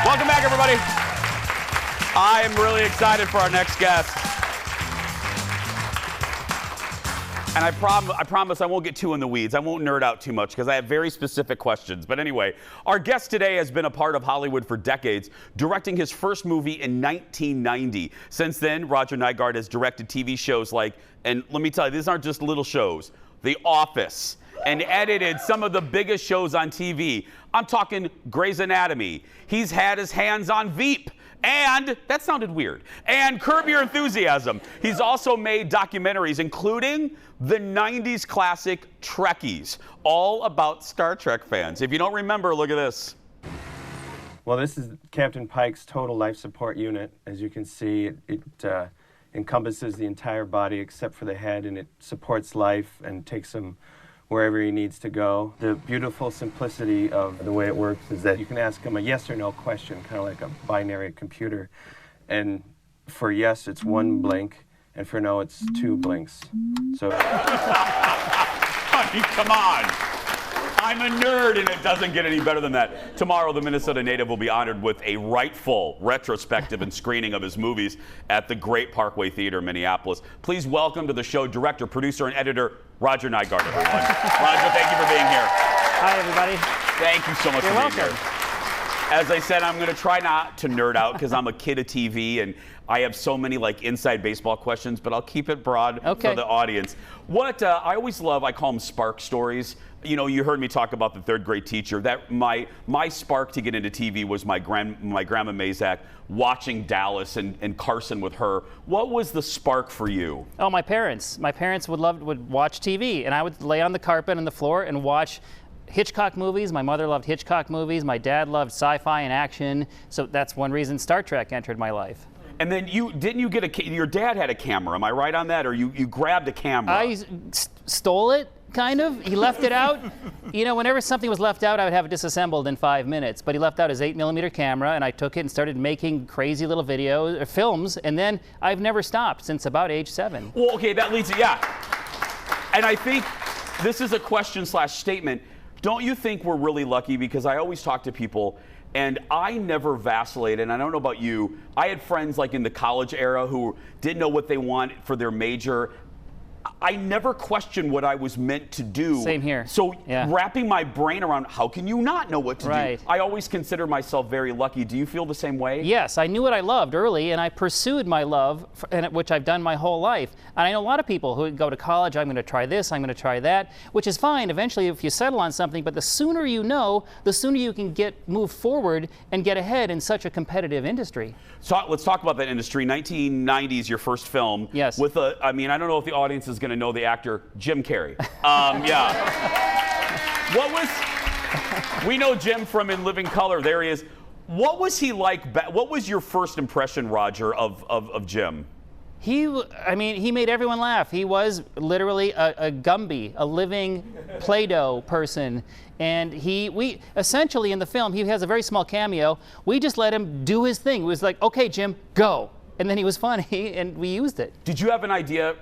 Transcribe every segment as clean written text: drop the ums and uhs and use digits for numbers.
Welcome back, everybody. I am really excited for our next guest. And I promise I won't get too in the weeds. I won't nerd out too much because I have very specific questions. But anyway, our guest today has been a part of Hollywood for decades, directing his first movie in 1990. Since then, Roger Nygard has directed TV shows like, and let me tell you, these aren't just little shows, The Office, and edited some of the biggest shows on TV. I'm talking Grey's Anatomy. He's had his hands on Veep. And, that sounded weird, and Curb Your Enthusiasm. He's also made documentaries, including the 90s classic Trekkies, all about Star Trek fans. If you don't remember, look at this. Well, this is Captain Pike's total life support unit. As you can see, it encompasses the entire body except for the head, and it supports life and takes him wherever he needs to go. The beautiful simplicity of the way it works is that you can ask him a yes or no question, kind of like a binary computer. And for yes, it's one blink, and for no, it's two blinks. So. I mean, come on. I'm a nerd, and it doesn't get any better than that. Tomorrow, the Minnesota native will be honored with a rightful retrospective and screening of his movies at the great Parkway Theater in Minneapolis. Please welcome to the show director, producer, and editor, Roger Nygard, everyone. Roger, thank you for being here. Hi, everybody. Thank you so much for being here. As I said, I'm going to try not to nerd out because I'm a kid of TV and I have so many like inside baseball questions, but I'll keep it broad for the audience. What I always love, I call them spark stories. You know, you heard me talk about the third grade teacher. That my spark to get into TV was my grandma Mazak watching Dallas and Carson with her. What was the spark for you? Oh, my parents. My parents would watch TV, and I would lay on the carpet on the floor and watch Hitchcock movies. My mother loved Hitchcock movies. My dad loved sci-fi and action. So that's one reason Star Trek entered my life. And then didn't you get your dad had a camera, am I right on that? Or you grabbed a camera? I stole it, kind of. He left it out. You know, whenever something was left out, I would have it disassembled in 5 minutes. But he left out his 8mm camera, and I took it and started making crazy little videos, or films, and then I've never stopped since about age 7. Well, okay, that leads to, yeah. And I think this is a question/statement. Don't you think we're really lucky? Because I always talk to people, and I never vacillated, and I don't know about you. I had friends like in the college era who didn't know what they want for their major. I never questioned what I was meant to do. Same here. So wrapping my brain around how can you not know what to do? I always consider myself very lucky. Do you feel the same way? Yes, I knew what I loved early, and I pursued my love, which I've done my whole life. And I know a lot of people who go to college, I'm going to try this, I'm going to try that, which is fine eventually if you settle on something, but the sooner you know, the sooner you can move forward and get ahead in such a competitive industry. So let's talk about that industry. 1990s, your first film. Yes. With I mean, I don't know if the audience is going to know the actor Jim Carrey. We know Jim from In Living Color. There he is. What was he like? What was your first impression, Roger, of Jim? He made everyone laugh. He was literally a Gumby, a living Play-Doh person. And we essentially in the film, he has a very small cameo. We just let him do his thing. It was like, okay, Jim, go. And then he was funny, and we used it. Did you have an idea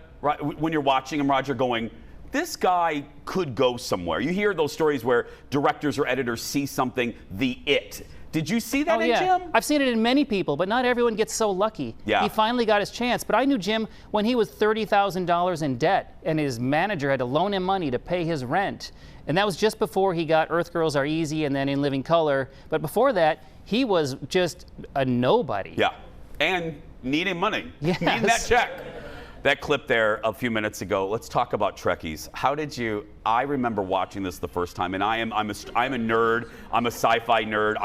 when you're watching him, Roger, going, this guy could go somewhere? You hear those stories where directors or editors see something, the it. Did you see that in Jim? I've seen it in many people, but not everyone gets so lucky. Yeah. He finally got his chance. But I knew Jim when he was $30,000 in debt, and his manager had to loan him money to pay his rent. And that was just before he got Earth Girls Are Easy and then In Living Color. But before that, he was just a nobody. Yeah, and needing money, yes. Needing that check. That clip there a few minutes ago, let's talk about Trekkies. How did you, I remember watching this the first time, and I'm a nerd, I'm a sci-fi nerd,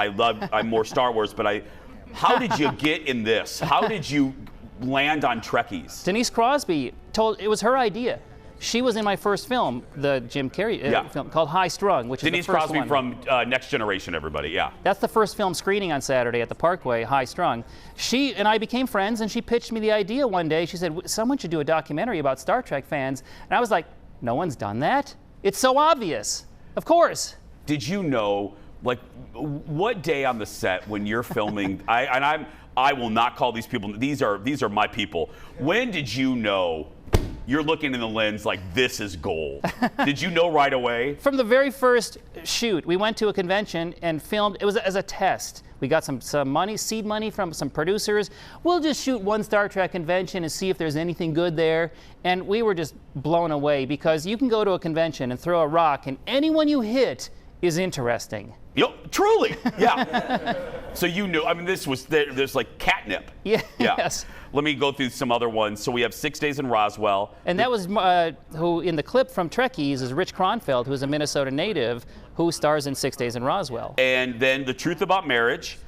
I'm more Star Wars, but how did you get in this? How did you land on Trekkies? Denise Crosby it was her idea. She was in my first film, the Jim Carrey film called High Strung, which is the first Denise Crosby one. from Next Generation, everybody, yeah. That's the first film screening on Saturday at the Parkway, High Strung. She and I became friends, and she pitched me the idea one day. She said, someone should do a documentary about Star Trek fans. And I was like, no one's done that? It's so obvious. Of course. Did you know, like, what day on the set when you're filming, I will not call these people, these are my people. When did you know you're looking in the lens like this is gold. Did you know right away? From the very first shoot, we went to a convention and filmed. It was as a test. We got some money, seed money from some producers. We'll just shoot one Star Trek convention and see if there's anything good there. And we were just blown away because you can go to a convention and throw a rock and anyone you hit is interesting. Yep, truly, yeah. So you knew, I mean, there's like catnip. Yeah. Yes. Let me go through some other ones. So we have 6 Days in Roswell. And that was who, in the clip from Trekkies, is Rich Kronfeld, who is a Minnesota native, who stars in 6 Days in Roswell. And then The Truth About Marriage.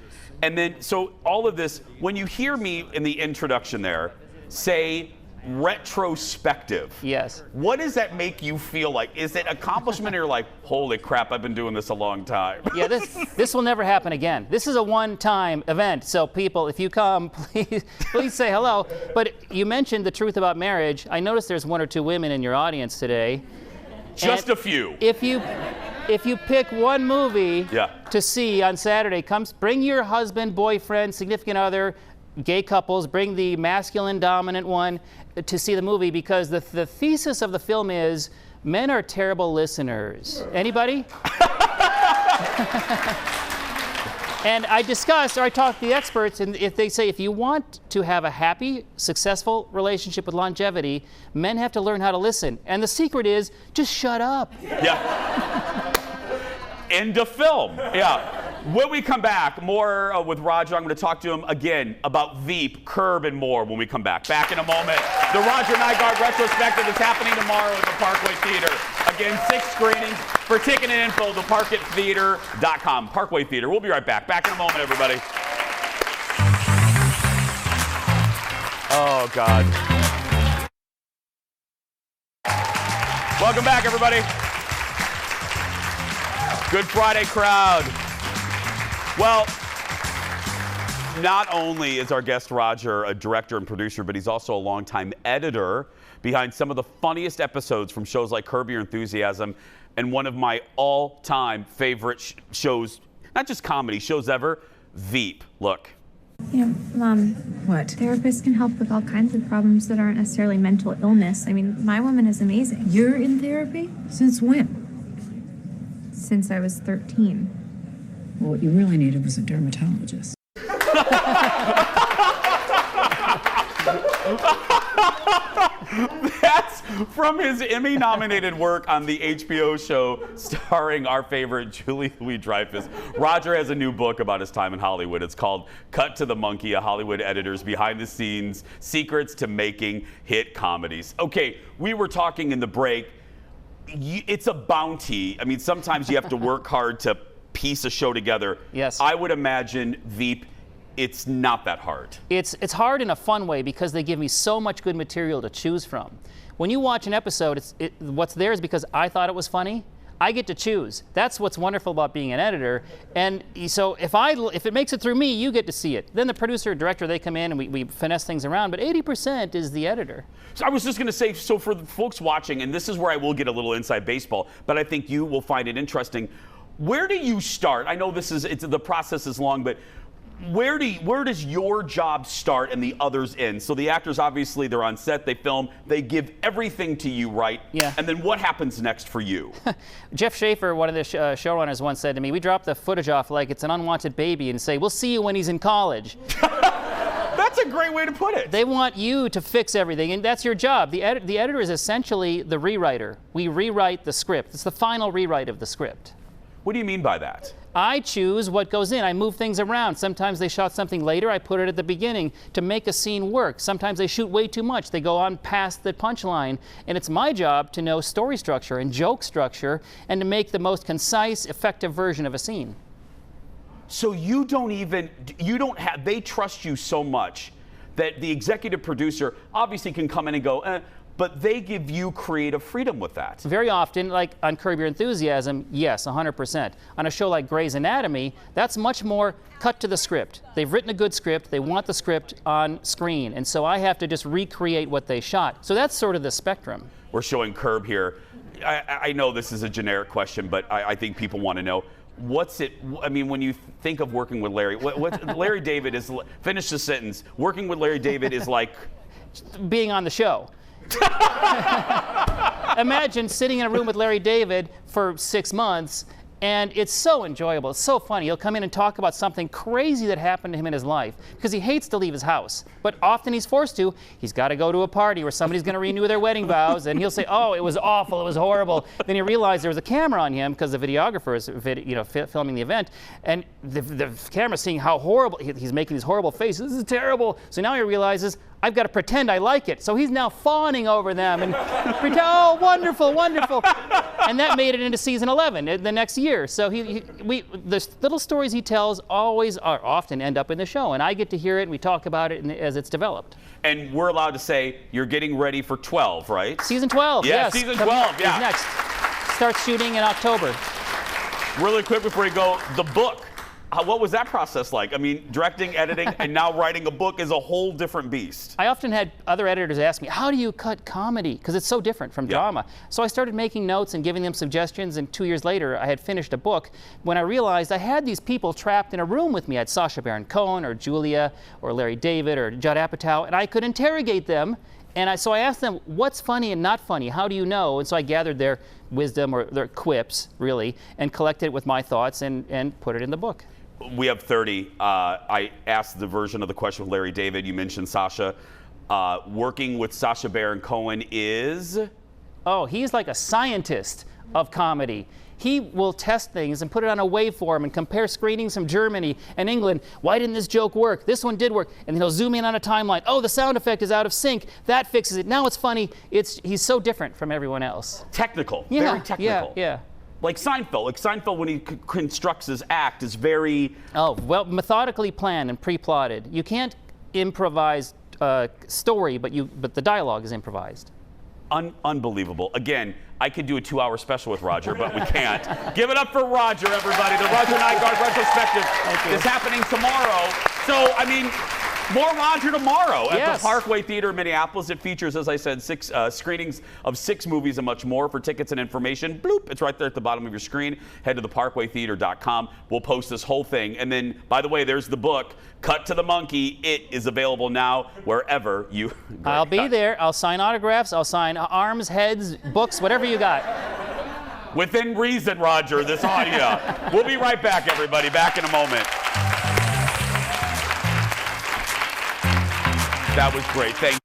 And then, so all of this, when you hear me in the introduction there say retrospective. Yes. What does that make you feel like? Is it accomplishment or you're like, holy crap, I've been doing this a long time? Yeah, this will never happen again. This is a one-time event. So people, if you come, please say hello. But you mentioned The Truth About Marriage. I noticed there's 1 or 2 women in your audience today. Just a few. If you pick one movie to see on Saturday, bring your husband, boyfriend, significant other, gay couples, bring the masculine dominant one to see the movie because the thesis of the film is men are terrible listeners. Anybody? And I talked to the experts, and if they say if you want to have a happy, successful relationship with longevity, men have to learn how to listen. And the secret is just shut up. Yeah. End of film. Yeah. When we come back, more with Roger. I'm going to talk to him again about Veep, Curb, and more when we come back. Back in a moment. The Roger Nygard retrospective is happening tomorrow at the Parkway Theater. Again, 6 screenings. For ticket and info, theparkwaytheater.com. Parkway Theater. We'll be right back. Back in a moment, everybody. Oh, God. Welcome back, everybody. Good Friday crowd. Well, not only is our guest Roger a director and producer, but he's also a longtime editor behind some of the funniest episodes from shows like Curb Your Enthusiasm and one of my all-time favorite shows, not just comedy, shows ever, Veep. Look. You know, Mom. What? Therapists can help with all kinds of problems that aren't necessarily mental illness. I mean, my woman is amazing. You're in therapy? Since when? Since I was 13. Well, what you really needed was a dermatologist. That's from his Emmy-nominated work on the HBO show starring our favorite Julie Louis-Dreyfus. Roger has a new book about his time in Hollywood. It's called Cut to the Monkey, a Hollywood editor's behind-the-scenes secrets to making hit comedies. Okay, we were talking in the break. It's a bounty. I mean, sometimes you have to work hard to piece a show together. Yes. I would imagine Veep, it's not that hard. It's hard in a fun way because they give me so much good material to choose from. When you watch an episode, what's there is because I thought it was funny. I get to choose. That's what's wonderful about being an editor. And so if it makes it through me, you get to see it. Then the producer or director, they come in and we finesse things around, but 80% is the editor. So I was just going to say, so for the folks watching, and this is where I will get a little inside baseball, but I think you will find it interesting. Where do you start? I know the process is long, but where does your job start and the others end? So the actors, obviously, they're on set, they film, they give everything to you, right? Yeah. And then what happens next for you? Jeff Schaffer, one of the showrunners, once said to me, we drop the footage off like it's an unwanted baby and say, we'll see you when he's in college. That's a great way to put it. They want you to fix everything, and that's your job. The editor is essentially the rewriter. We rewrite the script. It's the final rewrite of the script. What do you mean by that? I choose what goes in. I move things around. Sometimes they shot something later. I put it at the beginning to make a scene work. Sometimes they shoot way too much. They go on past the punchline. And it's my job to know story structure and joke structure and to make the most concise, effective version of a scene. So they trust you so much that the executive producer obviously can come in and go, but they give you creative freedom with that. Very often, like on Curb Your Enthusiasm, yes, 100%. On a show like Grey's Anatomy, that's much more cut to the script. They've written a good script, they want the script on screen, and so I have to just recreate what they shot. So that's sort of the spectrum. We're showing Curb here. I know this is a generic question, but I think people want to know. When you think of working with Larry, Larry David is, finish the sentence, working with Larry David is like? Being on the show. Imagine sitting in a room with Larry David for 6 months, and it's so enjoyable. It's so funny. He'll come in and talk about something crazy that happened to him in his life because he hates to leave his house. But often he's forced to. He's got to go to a party where somebody's going to renew their wedding vows, and he'll say, "Oh, it was awful. It was horrible." Then he realized there was a camera on him because the videographer is filming the event, and the camera's seeing how horrible he's making these horrible faces. This is terrible. So now he realizes, I've got to pretend I like it. So he's now fawning over them and pretend, "Oh, wonderful, wonderful." And that made it into season 11 the next year. So the little stories he tells often end up in the show, and I get to hear it and we talk about it as it's developed. And we're allowed to say you're getting ready for 12, right? Season 12, Yeah, yes. season 12, yeah. Is next. Starts shooting in October. Really quick before you go, the book. What was that process like? I mean, directing, editing, and now writing a book is a whole different beast. I often had other editors ask me, how do you cut comedy? Because it's so different from drama. So I started making notes and giving them suggestions, and 2 years later, I had finished a book when I realized I had these people trapped in a room with me. I had Sacha Baron Cohen, or Julia, or Larry David, or Judd Apatow, and I could interrogate them. And so I asked them, what's funny and not funny? How do you know? And so I gathered their wisdom, or their quips, really, and collected it with my thoughts and put it in the book. We have 30. I asked the version of the question with Larry David. You mentioned Sacha. Working with Sacha Baron Cohen is? Oh, he's like a scientist of comedy. He will test things and put it on a waveform and compare screenings from Germany and England. Why didn't this joke work? This one did work. And then he'll zoom in on a timeline. Oh, the sound effect is out of sync. That fixes it. Now it's funny. He's so different from everyone else. Technical. Yeah, very technical. Yeah. Like Seinfeld. When he constructs his act is very... Oh, well, methodically planned and pre-plotted. You can't improvise story, but the dialogue is improvised. Unbelievable. Again, I could do a 2-hour special with Roger, but we can't. Give it up for Roger, everybody. The Roger Nygard retrospective is happening tomorrow. So, I mean, more Roger tomorrow at the Parkway Theater in Minneapolis. It features, as I said, 6 screenings of 6 movies and much more. For tickets and information, bloop, it's right there at the bottom of your screen. Head to theparkwaytheater.com. We'll post this whole thing. And then, by the way, there's the book, Cut to the Monkey. It is available now wherever you... I'll be there. I'll sign autographs. I'll sign arms, heads, books, whatever you got. Within reason, Roger, this audio. We'll be right back, everybody. Back in a moment. That was great. Thank